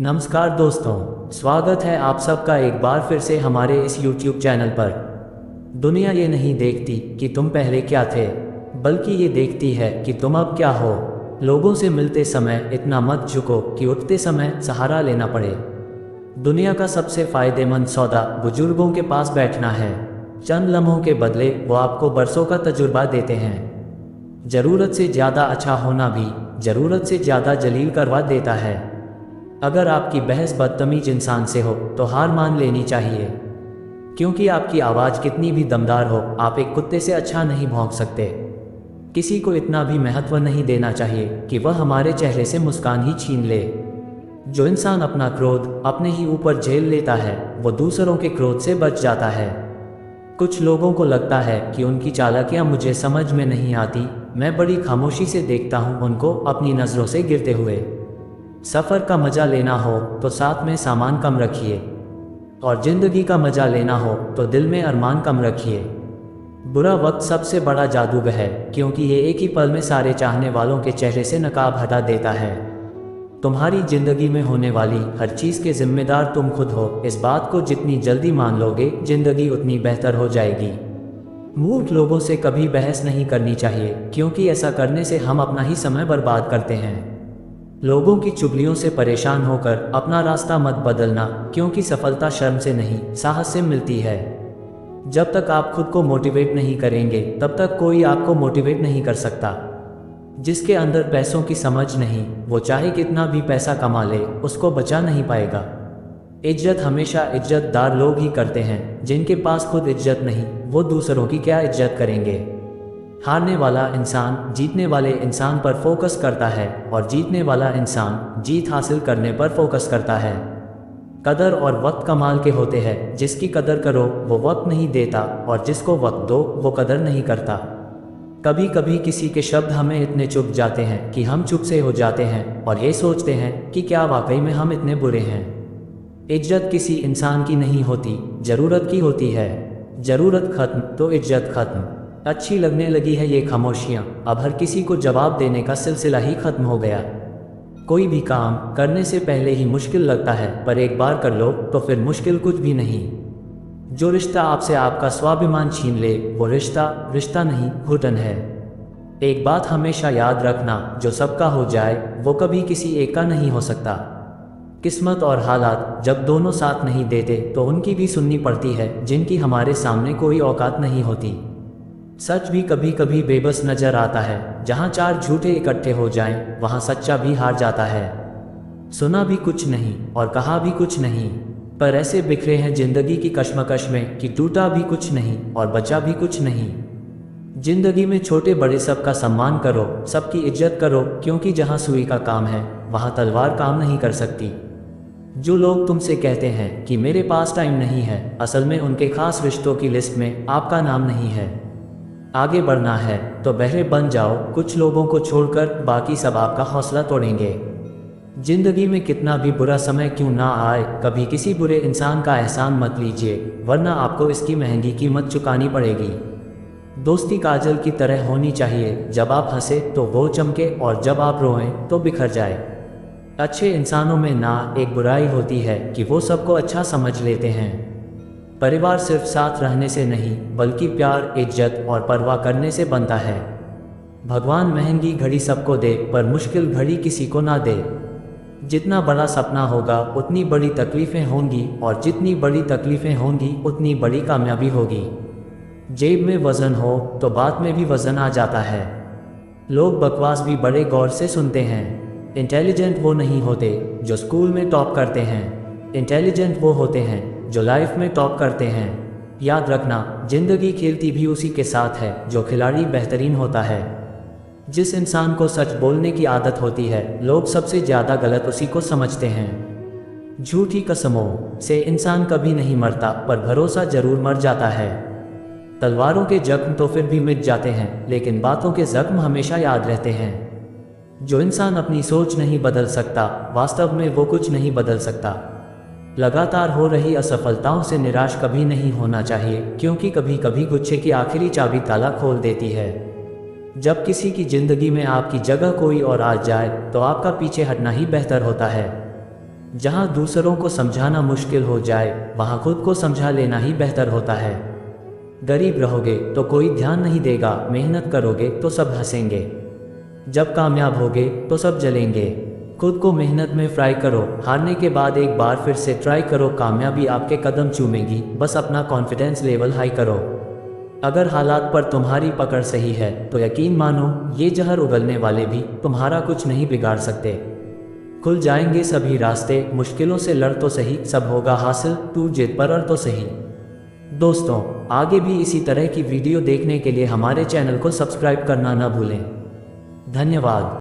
नमस्कार दोस्तों, स्वागत है आप सबका एक बार फिर से हमारे इस YouTube चैनल पर। दुनिया ये नहीं देखती कि तुम पहले क्या थे, बल्कि ये देखती है कि तुम अब क्या हो। लोगों से मिलते समय इतना मत झुको कि उठते समय सहारा लेना पड़े। दुनिया का सबसे फायदेमंद सौदा बुजुर्गों के पास बैठना है। चंद लम्हों के बदले वो आपको बरसों का तजुर्बा देते हैं। ज़रूरत से ज़्यादा अच्छा होना भी ज़रूरत से ज़्यादा जलील करवा देता है। अगर आपकी बहस बदतमीज इंसान से हो तो हार मान लेनी चाहिए, क्योंकि आपकी आवाज़ कितनी भी दमदार हो, आप एक कुत्ते से अच्छा नहीं भौंक सकते। किसी को इतना भी महत्व नहीं देना चाहिए कि वह हमारे चेहरे से मुस्कान ही छीन ले। जो इंसान अपना क्रोध अपने ही ऊपर झेल लेता है, वो दूसरों के क्रोध से बच जाता है। कुछ लोगों को लगता है कि उनकी चालाकियाँ मुझे समझ में नहीं आती। मैं बड़ी खामोशी से देखता हूँ उनको अपनी नज़रों से गिरते हुए। सफ़र का मज़ा लेना हो तो साथ में सामान कम रखिए, और ज़िंदगी का मज़ा लेना हो तो दिल में अरमान कम रखिए। बुरा वक्त सबसे बड़ा जादूगर है, क्योंकि ये एक ही पल में सारे चाहने वालों के चेहरे से नकाब हटा देता है। तुम्हारी ज़िंदगी में होने वाली हर चीज़ के जिम्मेदार तुम खुद हो। इस बात को जितनी जल्दी मान लोगे, ज़िंदगी उतनी बेहतर हो जाएगी। मूर्ख लोगों से कभी बहस नहीं करनी चाहिए, क्योंकि ऐसा करने से हम अपना ही समय बर्बाद करते हैं। लोगों की चुगलियों से परेशान होकर अपना रास्ता मत बदलना, क्योंकि सफलता शर्म से नहीं, साहस से मिलती है। जब तक आप खुद को मोटिवेट नहीं करेंगे, तब तक कोई आपको मोटिवेट नहीं कर सकता। जिसके अंदर पैसों की समझ नहीं, वो चाहे कितना भी पैसा कमा ले, उसको बचा नहीं पाएगा। इज्जत हमेशा इज्जतदार लोग ही करते हैं। जिनके पास खुद इज्जत नहीं, वो दूसरों की क्या इज्जत करेंगे। हारने वाला इंसान जीतने वाले इंसान पर फोकस करता है, और जीतने वाला इंसान जीत हासिल करने पर फोकस करता है। कदर और वक्त कमाल के होते हैं। जिसकी कदर करो वो वक्त नहीं देता, और जिसको वक्त दो वो कदर नहीं करता। कभी कभी किसी के शब्द हमें इतने चुभ जाते हैं कि हम चुप से हो जाते हैं और ये सोचते हैं कि क्या वाकई में हम इतने बुरे हैं। इज्जत किसी इंसान की नहीं होती, ज़रूरत की होती है। ज़रूरत खत्म तो इज्जत खत्म। अच्छी लगने लगी है ये खामोशियाँ, अब हर किसी को जवाब देने का सिलसिला ही खत्म हो गया। कोई भी काम करने से पहले ही मुश्किल लगता है, पर एक बार कर लो तो फिर मुश्किल कुछ भी नहीं। जो रिश्ता आपसे आपका स्वाभिमान छीन ले, वो रिश्ता रिश्ता नहीं, घुटन है। एक बात हमेशा याद रखना, जो सबका हो जाए वो कभी किसी एक का नहीं हो सकता। किस्मत और हालात जब दोनों साथ नहीं देते, तो उनकी भी सुननी पड़ती है जिनकी हमारे सामने कोई औकात नहीं होती। सच भी कभी कभी बेबस नजर आता है। जहाँ चार झूठे इकट्ठे हो जाएं, वहाँ सच्चा भी हार जाता है। सुना भी कुछ नहीं और कहा भी कुछ नहीं, पर ऐसे बिखरे हैं जिंदगी की कश्मकश में कि टूटा भी कुछ नहीं और बचा भी कुछ नहीं। जिंदगी में छोटे बड़े सबका सम्मान करो, सबकी इज्जत करो, क्योंकि जहाँ सुई का काम है, वहाँ तलवार काम नहीं कर सकती। जो लोग तुमसे कहते हैं कि मेरे पास टाइम नहीं है, असल में उनके खास रिश्तों की लिस्ट में आपका नाम नहीं है। आगे बढ़ना है तो बहरे बन जाओ। कुछ लोगों को छोड़कर बाकी सब आपका हौसला तोड़ेंगे। जिंदगी में कितना भी बुरा समय क्यों ना आए, कभी किसी बुरे इंसान का एहसान मत लीजिए, वरना आपको इसकी महंगी कीमत चुकानी पड़ेगी। दोस्ती काजल की तरह होनी चाहिए, जब आप हंसे तो वो चमके, और जब आप रोएं तो बिखर जाए। अच्छे इंसानों में ना एक बुराई होती है कि वो सबको अच्छा समझ लेते हैं। परिवार सिर्फ साथ रहने से नहीं, बल्कि प्यार, इज्जत और परवाह करने से बनता है। भगवान महंगी घड़ी सबको दे, पर मुश्किल घड़ी किसी को ना दे। जितना बड़ा सपना होगा उतनी बड़ी तकलीफ़ें होंगी, और जितनी बड़ी तकलीफ़ें होंगी उतनी बड़ी कामयाबी होगी। जेब में वज़न हो तो बात में भी वज़न आ जाता है। लोग बकवास भी बड़े गौर से सुनते हैं। इंटेलिजेंट वो नहीं होते जो स्कूल में टॉप करते हैं, इंटेलिजेंट वो होते हैं जो लाइफ में टॉप करते हैं। याद रखना, जिंदगी खेलती भी उसी के साथ है जो खिलाड़ी बेहतरीन होता है। जिस इंसान को सच बोलने की आदत होती है, लोग सबसे ज़्यादा गलत उसी को समझते हैं। झूठी कसमों से इंसान कभी नहीं मरता, पर भरोसा जरूर मर जाता है। तलवारों के जख्म तो फिर भी मिट जाते हैं, लेकिन बातों के जख्म हमेशा याद रहते हैं। जो इंसान अपनी सोच नहीं बदल सकता, वास्तव में वो कुछ नहीं बदल सकता। लगातार हो रही असफलताओं से निराश कभी नहीं होना चाहिए, क्योंकि कभी कभी गुच्छे की आखिरी चाबी ताला खोल देती है। जब किसी की जिंदगी में आपकी जगह कोई और आ जाए, तो आपका पीछे हटना ही बेहतर होता है। जहाँ दूसरों को समझाना मुश्किल हो जाए वहाँ खुद को समझा लेना ही बेहतर होता है। गरीब रहोगे तो कोई ध्यान नहीं देगा, मेहनत करोगे तो सब हंसेंगे, जब कामयाब होगे तो सब जलेंगे। खुद को मेहनत में फ्राई करो, हारने के बाद एक बार फिर से ट्राई करो, कामयाबी आपके कदम चूमेगी, बस अपना कॉन्फिडेंस लेवल हाई करो। अगर हालात पर तुम्हारी पकड़ सही है तो यकीन मानो ये जहर उगलने वाले भी तुम्हारा कुछ नहीं बिगाड़ सकते। खुल जाएंगे सभी रास्ते, मुश्किलों से लड़ तो सही, सब होगा हासिल, तू जिद पर अड़ तो सही। दोस्तों, आगे भी इसी तरह की वीडियो देखने के लिए हमारे चैनल को सब्सक्राइब करना न भूलें। धन्यवाद।